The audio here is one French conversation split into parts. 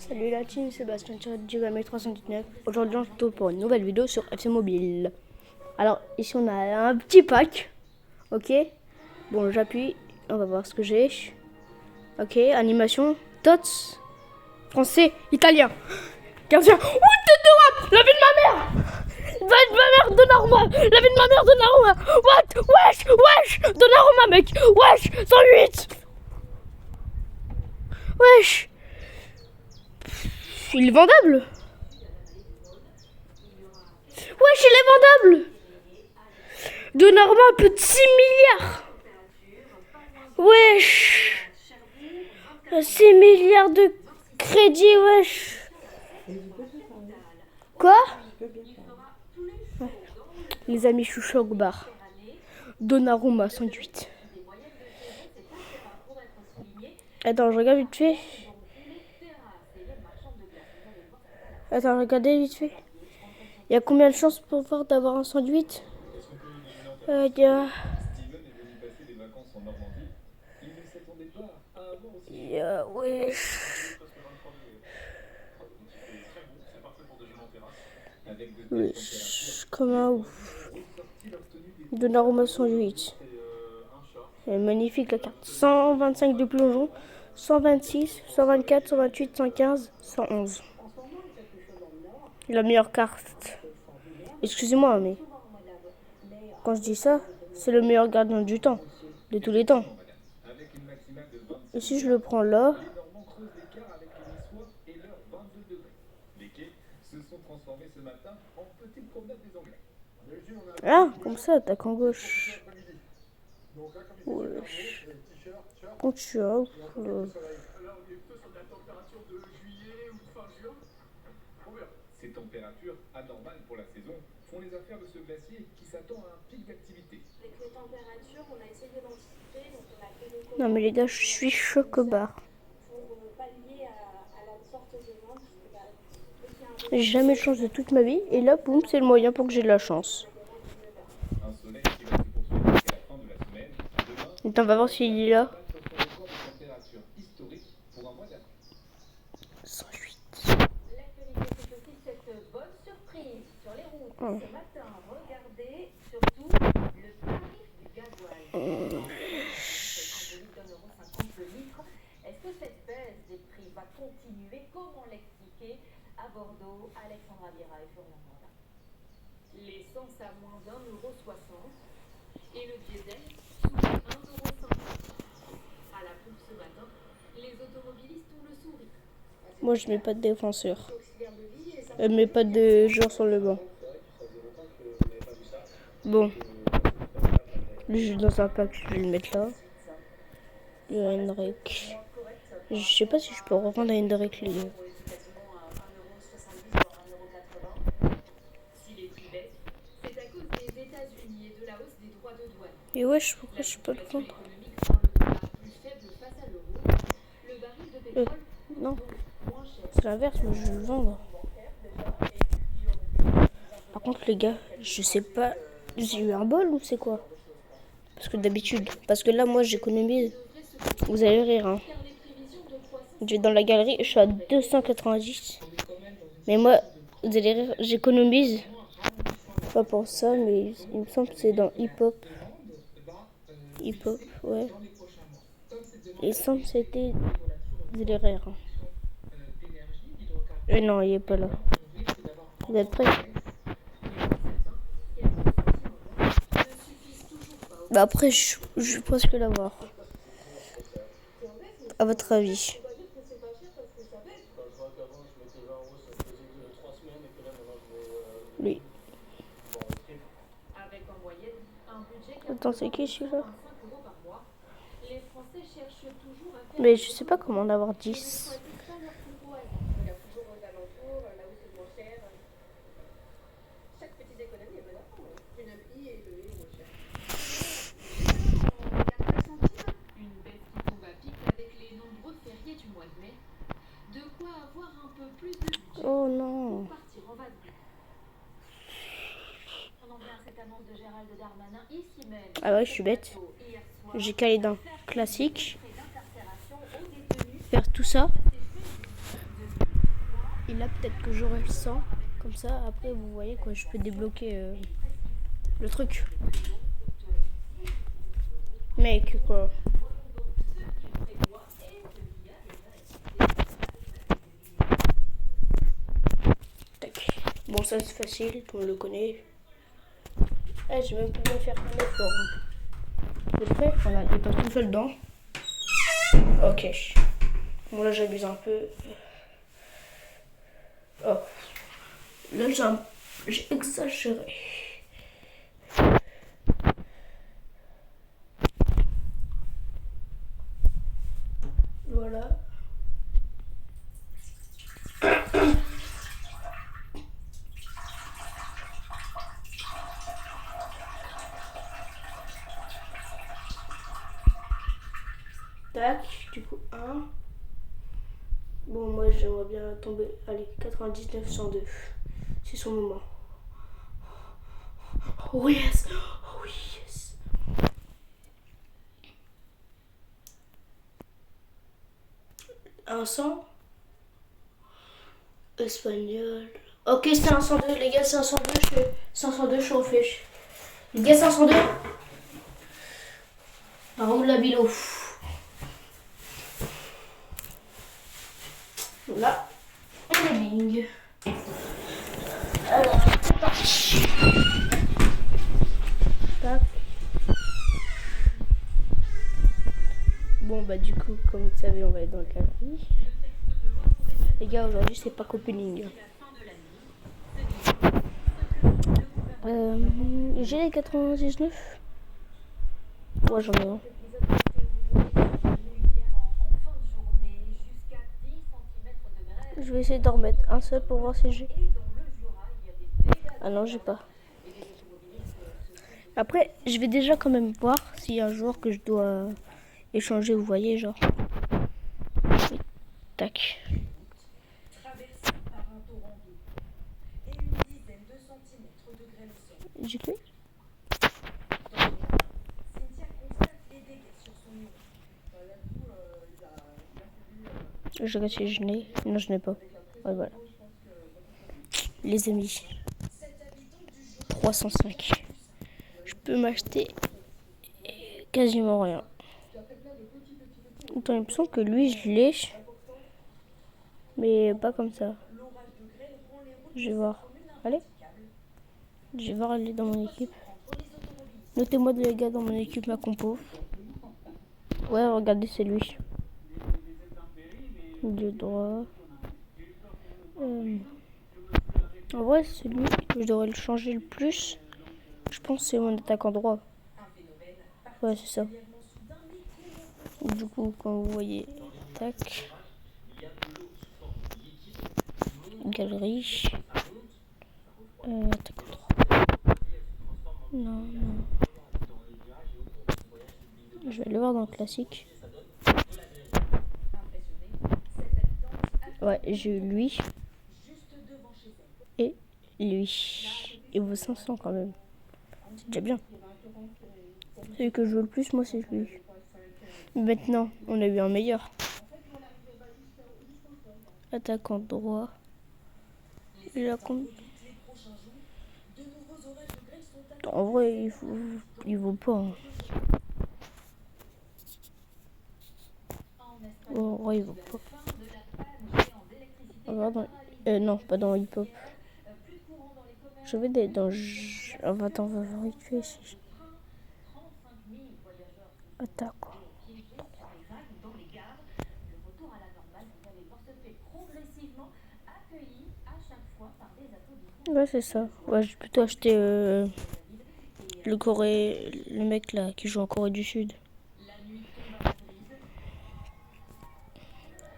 Salut la team, Sébastien Gigame 319. Aujourd'hui on se retrouve pour une nouvelle vidéo sur FC Mobile. Alors ici on a un petit pack. Ok. Bon j'appuie, on va voir ce que j'ai. Ok, animation, tots, français, italien. Gardien. Oh tête de rap, la vie de ma mère. La vie de ma mère, Donnarumma. La vie de ma mère, Donnarumma. What? Wesh, Donnarumma mec. Wesh, 108. Wesh. Il est vendable. Wesh, il est vendable. Donnarumma un peu de 6 milliards. Wesh. 6 milliards de crédit, wesh. Quoi? Ouais. Les amis chouchou au bar. Donnarumma 108. Attends, je regarde vite fait. Attends, regardez vite fait. Il y a combien de chances pour voir d'avoir un 108? Il y a... wesh. Wesh. Comment ouf. Donnarumma 108. Elle est magnifique la carte. 125 de plongeon. 126, 124, 128, 115, 111. La meilleure carte. Excusez-moi, mais quand je dis ça, c'est le meilleur gardien du temps, de tous les temps. Et si je le prends là, ah, comme ça, attaque en gauche. Wesh. Quand tu as... Ces températures anormales pour la saison font les affaires de ce glacier qui s'attend à un pic d'activité. Avec les températures, on a essayé d'anticiper, donc on a fait des Non mais les gars, je suis chocobar. pour pallier à la forte demande. J'ai jamais eu de chance de toute ma vie et là, boum, c'est le moyen pour que j'ai de la chance. Un soleil qui va se poursuivre jusqu'à la fin de la semaine. Demain, Attends, on va voir s'il est là. température historique pour un mois d'avril. 108. L'actualité, c'est aussi cette bonne surprise sur les routes. Ce matin, regardez surtout le tarif du gasoil. Symbolique d'1,50 € le litre. Est-ce que cette baisse des prix va continuer? Comment l'expliquer? À Bordeaux, Alexandra Vieira et Florian Mandin. L'essence à moins d'1,60 € et le diesel sous 1,50 €. À la pompe ce matin, les automobilistes ont le sourire. Moi, je mets pas de défenseur. Je mets pas de joueur sur le banc. Bon. Lui, je suis dans un pack, je vais le mettre là. Le Hendrik. Je sais pas si je peux revendre un Hendrik les gars. Si les prix baissent, c'est à cause des États-Unis et de la hausse des droits de douane. Et wesh, pourquoi je peux le vendre? Économique rend le dollar plus faible face à l'euro. Le baril de pétrole Non, moins cher. c'est l'inverse, moi je vais le vendre. Par contre les gars, je sais pas, j'ai eu un bol ou c'est quoi? Parce que d'habitude, parce que là moi j'économise. Vous allez rire hein. Je vais dans la galerie, je suis à 290. Mais moi, vous allez rire, j'économise. Pas pour ça, mais il me semble que c'est dans hip-hop. Hip-hop, ouais. Il me semble que c'était... Vous allez rire. Hein. Non, il est pas là. Vous êtes prêts? Bah après, je vais presque l'avoir. À votre avis? Oui. Avec en moyenne un budget Attends, c'est qui celui-là? 45 € par mois, les Français cherchent toujours à faire Mais je sais pas comment en avoir 10. savoir pourquoi. Il y a toujours aux alentours, là où c'est moins cher. Chaque petite économie est bonne à prendre. Une appli et le est moins cher. Il n'y a pas senti une baisse qui tombe à pic avec les nombreux fériés du mois de mai. De quoi avoir un peu plus de budget Oh non. pour partir en vadrouille. On en vient à cette annonce de Gérald Darmanin ici même. Ah ouais, je suis bête. Hier soir, J'ai calé dans classique. près d'incarcération aux détenus. Faire tout ça. Et là, peut-être que j'aurai le 100. Comme ça, après, vous voyez quoi, je peux débloquer le truc. Mec, quoi. Tac. Bon, ça c'est facile, tout le monde le connaît. Eh, j'ai même pas faire un effort. Vous êtes prêts? Voilà, il passe tout seul dedans. Ok. Bon, là, j'abuse un peu. Oh. Là, j'ai exagéré. Voilà. Tac, du coup, 1. Bon, moi, j'aimerais bien tomber. Allez, 99, 102. C'est son moment. Oh yes! Oh yes! Un 100. Espagnol. Ok, c'est un 102, les gars, c'est un 102, je suis refait. Les gars, c'est un 102. Raoul Labilo. Là, on est bing. Alors, c'est parti. Tac. Bon, bah, du coup, comme vous savez, on va être dans le galerie. Les gars, aujourd'hui, c'est pas opening. J'ai les 99. Ouais, j'en ai un. Je vais essayer d'en remettre un seul pour voir si j'ai. Ah non, j'ai pas. Après, je vais déjà quand même voir s'il y a un joueur que je dois échanger, vous voyez, genre. Oui. Tac. J'ai cru. Je regarde si je n'ai. Non, je n'ai pas. Ouais, voilà. Les amis. 305. Je peux m'acheter quasiment rien. Attends, il me semble que lui, je l'ai. Mais pas comme ça. Je vais voir. Allez. Je vais voir aller dans mon équipe. Notez-moi les gars dans mon équipe, ma compo. Ouais, regardez, c'est lui. De droit. En vrai, c'est lui que je devrais le changer le plus. Je pense que c'est mon attaquant droit. Ouais, c'est ça. Du coup, quand vous voyez, tac. Galerie. Attaquant droit. Non. Je vais aller voir dans le classique. Ouais, j'ai eu lui. Et lui. Il vaut 500 quand même. C'est déjà bien. Celui que je veux le plus, moi, c'est lui. Maintenant, on a eu un meilleur. Attaquant droit. Il a compte. En vrai, il vaut pas. Hein. En vrai, il vaut pas. Regarde non, pas dans Hip Hop. Je vais dans. Attends, on va vérifier ici. Attaque. Ouais, c'est ça. Ouais, j'ai plutôt acheté le mec là qui joue en Corée du Sud.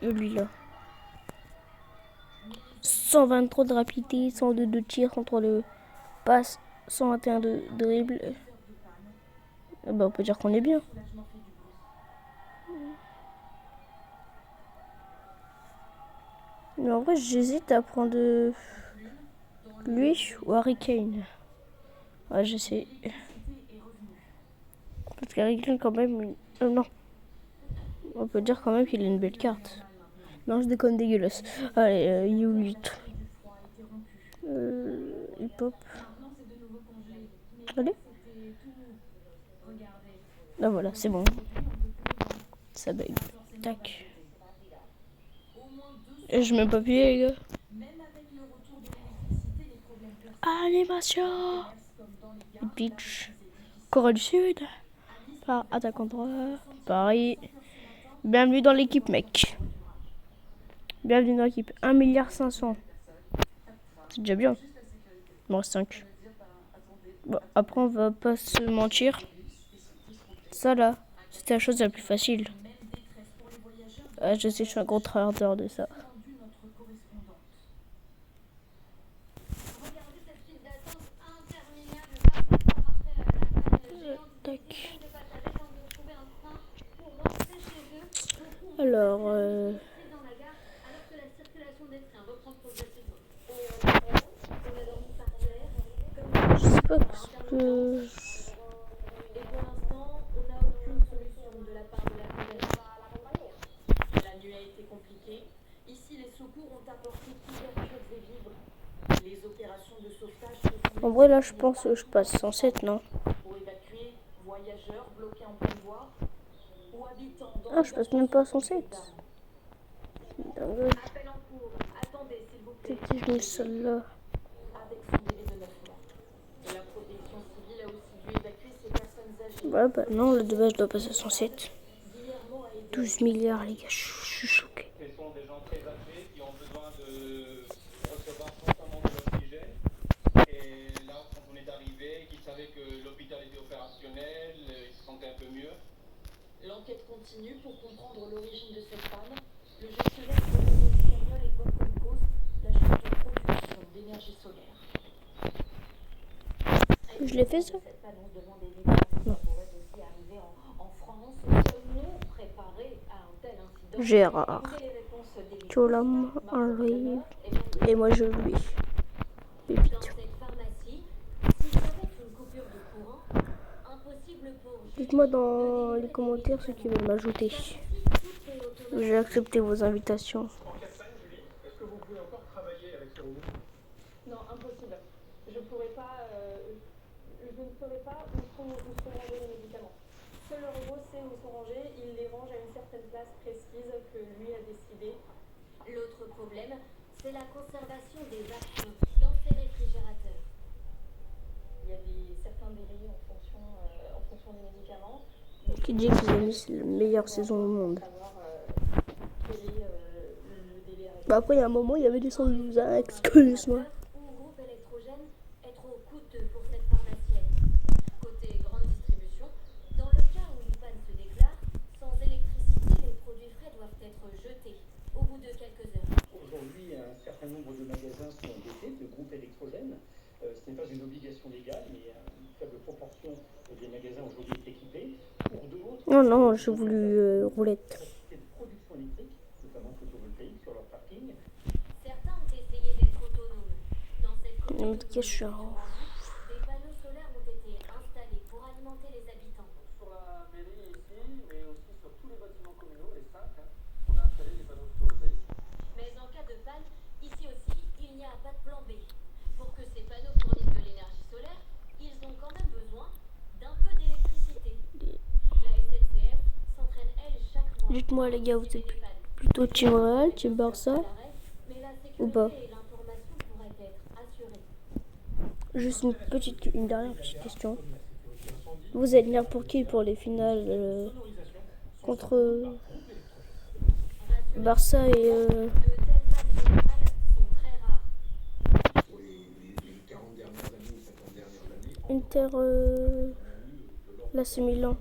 Lui là. 123 de rapidité, 102 de tir, 103 de passe, 121 de dribble. Bah, on peut dire qu'on est bien. Mais en vrai, j'hésite à prendre lui ou Harry Kane. Ouais, j'essaie. Parce qu'Harry Kane, quand même. Non. On peut dire quand même qu'il a une belle carte. Non, je déconne, dégueulasse. Allez, U8. Hip-hop. Allez. Ah voilà, c'est bon. Ça bug. Tac. Et je mets pas pied, les gars. Animation. Beach. Corée du Sud. Par attaquant droit. Paris. Bienvenue dans l'équipe, mec. Bienvenue dans l'équipe. 1,5 milliard. C'est déjà bien. Il me reste 5. Bon, après, on va pas se mentir. Ça là, c'était la chose la plus facile. Je sais, je suis un gros tryharder de ça. Tac. Alors, je sais pas ce que... Et pour l'instant, on n'a aucune solution de la part de la fédération. La nuit a été compliquée. Ici, les secours ont apporté couvertures et vivres. Les opérations de sauvetage En vrai, là, je pense que je passe 107, non? pour évacuer voyageurs bloqués en pleine voie ou habitants dans Ah, je passe même pas 107. Appel en cours. Attendez, s'il vous plaît. Peut-être que je mets celle-là. Avec son délai de 9 mois. Et la protection civile a aussi dû évacuer ces personnes âgées. Ouais, bah non, le de base, je dois passer à 107. 12 milliards, les gars, je suis choqué. Ce sont des gens très âgés qui ont besoin de recevoir constamment de l'oxygène. Et là, quand on est arrivé, qu'ils savaient que l'hôpital était opérationnel, ils se sentaient un peu mieux. L'enquête continue pour comprendre l'origine de cette panne. Le gestionnaire de réseau espagnol évoque comme cause la chute de production d'énergie solaire. Je l'ai fait, ça? Cette panne, on se demande évidemment si ça pourrait aussi arriver en France. Sommes-nous préparés à un tel incident? Gérard. Écoutez les réponses des Cholam arrive. Et moi, je lui. Pépite. Dans cette pharmacie, s'il y avait une coupure de courant, impossible pour Dites-moi dans les commentaires ceux qui veulent m'ajouter. J'ai accepté vos invitations. En Castagne, Julie, est-ce que vous pouvez encore travailler avec ce robot? Non, impossible. Je ne saurais pas où sont rangés les médicaments. Seul le robot sait où sont rangés, il les range à une certaine place précise que lui a décidé. L'autre problème, c'est la conservation des actions dans ces réfrigérateurs. Il y a certains délais en fonction des médicaments. Qui dit que les amis, c'est la meilleure saison au monde. Savoir quel est le délai arrêté. Bah après, il y a un moment, il y avait des sandwichs, excuse-moi. Ou groupe électrogène est trop coûteux pour cette pharmacienne. Côté grande distribution, dans le cas où une panne se déclare, sans électricité, les produits frais doivent être jetés au bout de quelques heures. Aujourd'hui, un certain nombre de magasins sont dotés de groupes électrogènes. Ce n'est pas une obligation légale, mais une faible proportion des magasins aujourd'hui est équipée. Pour d'autres, Non, non, j'ai voulu roulette. capacité de production électrique, notamment photovoltaïque, sur leur parking. Certains ont essayé d'être autonomes. Dans cette Mais commune, qu'est-ce que je suis des panneaux solaires ont été installés pour alimenter les habitants. Sur la mairie ici, mais aussi sur tous les bâtiments communaux, les 5, on a installé des panneaux photovoltaïques. Mais en cas de panne, ici aussi, il n'y a pas de plan B. Pour que ces panneaux fournissent de l'énergie solaire, ils ont quand même besoin d'un peu d'électricité. La SNCF s'entraîne, elle, chaque mois. Dites-moi, les gars, vous êtes plutôt Team Real, Team Barça Mais la ou pas? sécurité et l'information pourraient être assurées. Juste une dernière petite question. Vous êtes venir pour qui pour les finales contre Barça et De telles pannes générales sont très rares. Pour les 40 dernières années ou 50 dernières années, Inter l'AC Milan.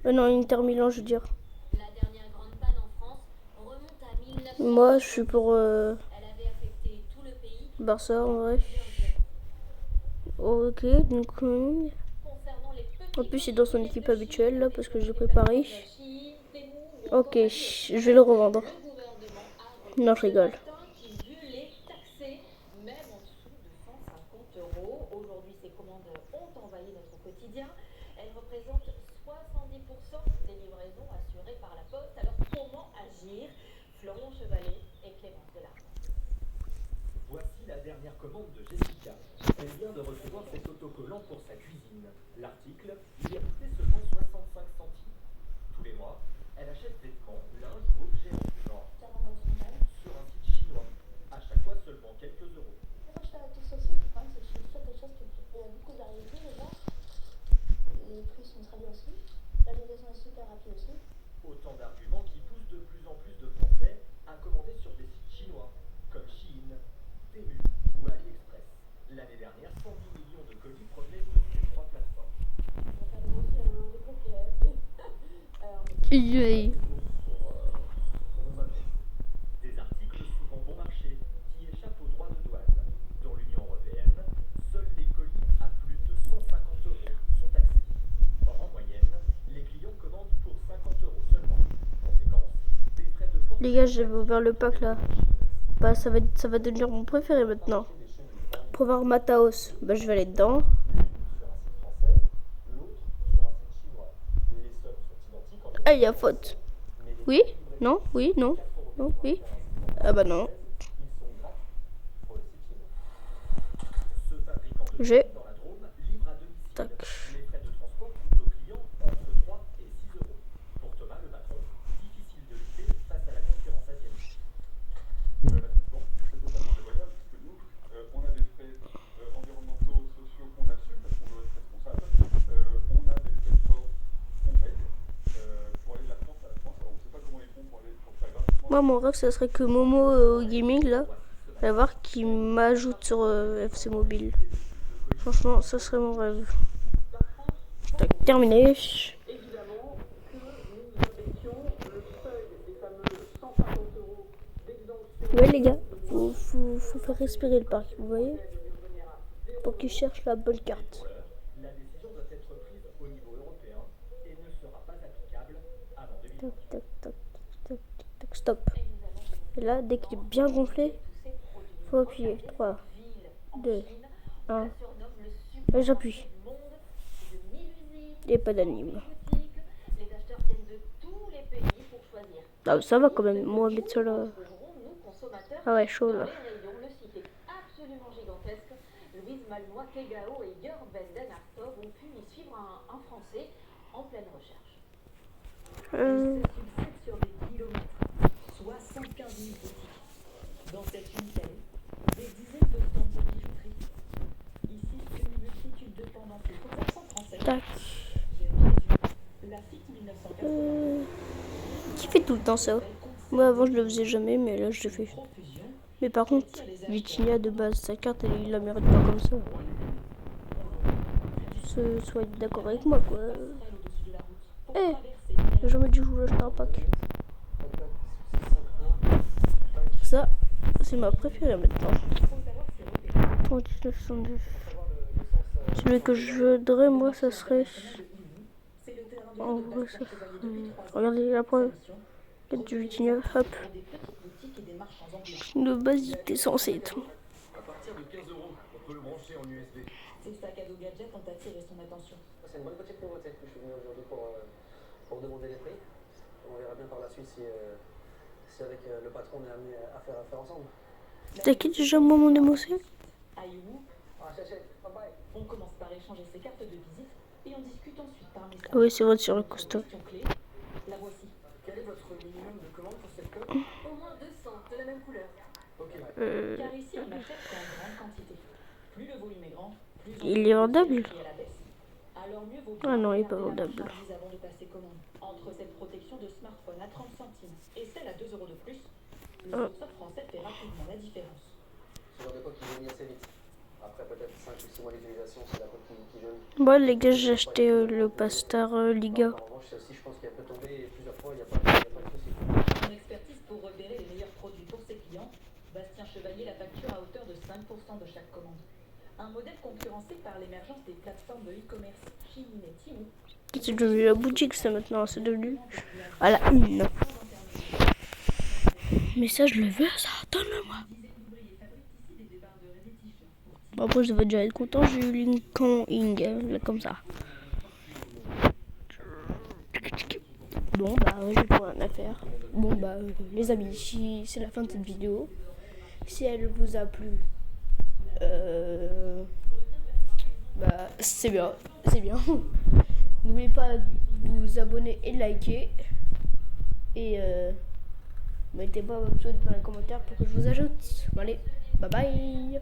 Non, Inter Milan, je veux dire. La dernière grande panne en France remonte à 1900. Moi, je suis pour Elle avait affecté tout le pays. Barça, en vrai. Ok, donc Concernant les petits en plus c'est dans son équipe habituelle là parce que j'ai préparé. Ok, je vais le revendre. Non, je rigole. qui, vu les taxés, même en dessous de 150 €. Aujourd'hui, ces commandes ont envahi notre quotidien. Elles représentent 70% des livraisons assurées par la Poste. Alors, comment agir? Florian Chevalet dernière commande de Jessica. Elle vient de recevoir cet autocollant pour sa cuisine. L'article lui a coûté seulement 65 centimes. Tous les mois, elle achète vêtements, linge ou objets en ce genre sur un site chinois. À chaque fois seulement quelques euros. Moi, je fais la tous aussi. Le problème, c'est que je suis sûre des choses qu'il y a beaucoup de variétés déjà. Les prix sont très bien aussi. La livraison est super rapide aussi. Autant d'arguments qui poussent de plus en plus de Français à commander sur des sites chinois, comme Shein, Temu ou AliExpress. L'année dernière, 110 millions de colis provenaient de ces trois plateformes. On va faire des bouquins, des coquettes. Yay. Des articles souvent bon marché qui échappent aux droits de douane. Dans l'Union européenne, seuls les colis à plus de 150 euros sont taxés. Or, en moyenne, les clients commandent pour 50 euros seulement. Conséquence, des frais de port. Les gars, j'ai ouvert le pack là. Bah, ça va devenir mon préféré maintenant. Pour voir Mataos, bah, je vais aller dedans. Ah, il y a faute. Oui? Non? Oui? Non? Non? Oui? Ah bah non. Ce fabricant de J'ai. dans la Drôme livre à domicile. Tac. Les frais de transport coûtent aux clients entre 3 et 6 euros. Pour Thomas, le patron, difficile de lutter face à la concurrence asiatique. Bon, c'est totalement déloyal puisque nous, on a des frais environnementaux, sociaux qu'on assume parce qu'on doit être responsable. On a des frais de port qu'on paye pour aller de la France à la France. Alors on ne sait pas comment ils font pour aller pour faire gratuitement. Moi, mon rêve, ça serait que Momo Gaming là, va voir qui m'ajoute sur FC Mobile. Franchement, ça serait mon rêve. Tac, terminé. Évidemment que nous abaissions le seuil des fameux 150 euros d'exemption. Ouais les gars, faut faire respirer le parc, vous voyez, pour qu'il cherche la bonne carte. La décision doit être prise au niveau européen et ne sera pas applicable avant 2020. Tac, tac, tac, tac, tac, stop. Et là, dès qu'il est bien gonflé, faut appuyer. 3, 2, 1. Et j'appuie. Et pas d'anime. Les acheteurs viennent de tous les pays pour choisir. Ah, ça va quand même, moi mettre ça là. Nous, consommateurs, Ah ouais, chaud là. les rayons, le site est absolument gigantesque. Louise Malnois, Kegao et Jörg Vendenartov ont pu y suivre un Français en pleine recherche. Euh, Succède sur des kilomètres, 75 000 boutiques. Dans cette unité, des dizaines de stands de bijouterie. Ici, une multitude de pendentifs aux accents français. tac. La FIC 1980. Qui fait tout le temps ça? Moi avant je le faisais jamais, mais là je le fais. Mais par contre, Vitinha de base, sa carte elle la mérite pas comme ça. Soyez d'accord avec moi quoi. Eh, j'ai jamais dit que je voulais acheter un pack. Ça, c'est ma préférée maintenant. 39,72. Celui que je voudrais, moi, ça serait. En vrai, ça. Regardez la preuve. Du Vitinha, hop. De base, il était censé être. À partir de 15 euros, on peut le brancher en USB. Ces sacs à dos gadgets ont attiré son attention. C'est une bonne petite nouveauté que je suis venu aujourd'hui pour demander les prix. On verra bien par la suite si avec le patron on est amené à faire affaire ensemble. T'as qui déjà moi mon émotion? Aïou, on commence par échanger ses cartes de visite et on discute ensuite par message. Oui, c'est vrai, sur le costaud. Question clé, la voici. Quel est votre minimum de commande pour cette coque? au moins 200 de la même couleur. Ok. Car ici, on n'achète qu'en grande quantité. Plus le volume est grand, plus on Il est vendable? prix à la baisse. Alors mieux vaut Ah non, il est pas regarder la vendable. marchandise avant de passer commande. Entre cette protection de smartphone à 30 centimes et celle à 2 euros de plus, le fournisseur français fait rapidement la différence. Ce genre de coque qui jaunit assez vite. Après peut-être 5 ou 6 mois d'utilisation, c'est la coque qui jaunit. Bon, les gars, j'ai acheté le Pastar Liga. En revanche, celle-ci, je pense qu'elle peut tomber plusieurs fois, il n'y a pas de souci. Son expertise pour repérer les meilleurs produits pour ses clients, Bastien Chevalier la facture à hauteur de 5% de chaque commande. Un modèle concurrencé par l'émergence des plateformes de e-commerce Shein et Temu. C'est devenu la boutique, ça maintenant, c'est devenu à la une. Mais ça, je le veux, ça, donne-le-moi. Bon, après, je devais déjà être content, j'ai eu Lincoln Ing, là, comme ça. Bon, bah, j'ai plus rien à faire. Bon, bah, les amis, c'est la fin de cette vidéo. Si elle vous a plu, Bah, c'est bien, c'est bien. N'oubliez pas de vous abonner et de liker. Et mettez pas votre souhait dans les commentaires pour que je vous ajoute. Allez, bye bye.